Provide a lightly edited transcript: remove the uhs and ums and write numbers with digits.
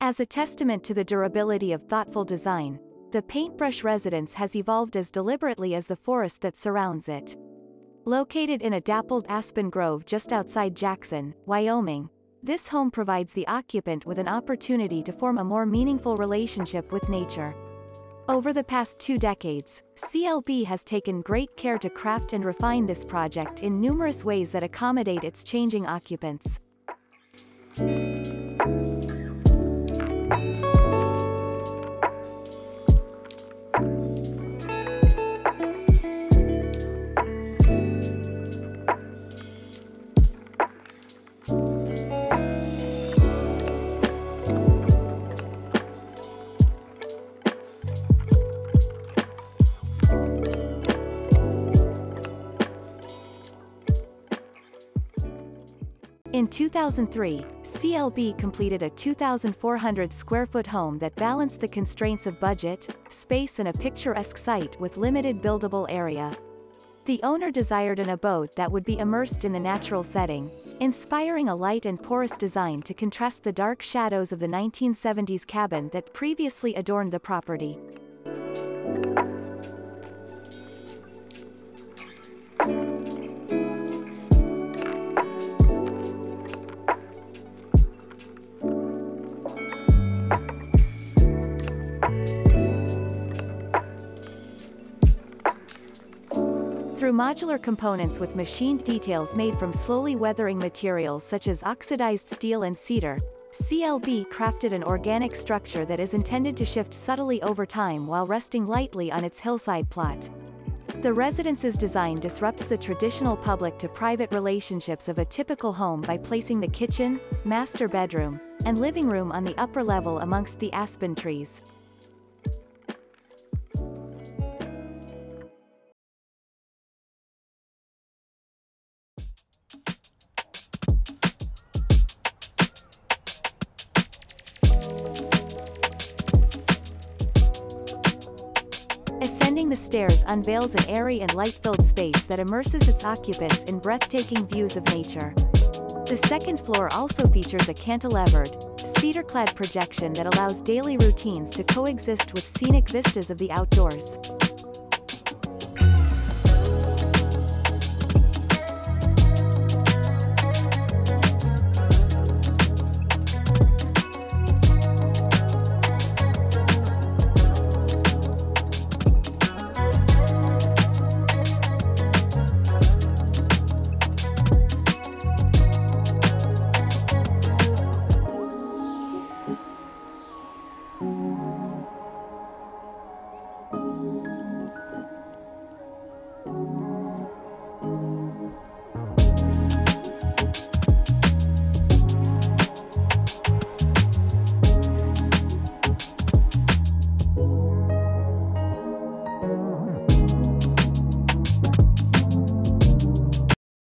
As a testament to the durability of thoughtful design, the Paintbrush Residence has evolved as deliberately as the forest that surrounds it. Located in a dappled aspen grove just outside Jackson, Wyoming, this home provides the occupant with an opportunity to form a more meaningful relationship with nature. Over the past 2 decades, CLB has taken great care to craft and refine this project in numerous ways that accommodate its changing occupants. In 2003, CLB completed a 2,400 square foot home that balanced the constraints of budget, space and a picturesque site with limited buildable area. The owner desired an abode that would be immersed in the natural setting, inspiring a light and porous design to contrast the dark shadows of the 1970s cabin that previously adorned the property. Through modular components with machined details made from slowly weathering materials such as oxidized steel and cedar, CLB crafted an organic structure that is intended to shift subtly over time while resting lightly on its hillside plot. The residence's design disrupts the traditional public to private relationships of a typical home by placing the kitchen, master bedroom, and living room on the upper level amongst the aspen trees. Ascending the stairs unveils an airy and light-filled space that immerses its occupants in breathtaking views of nature. The second floor also features a cantilevered, cedar-clad projection that allows daily routines to coexist with scenic vistas of the outdoors.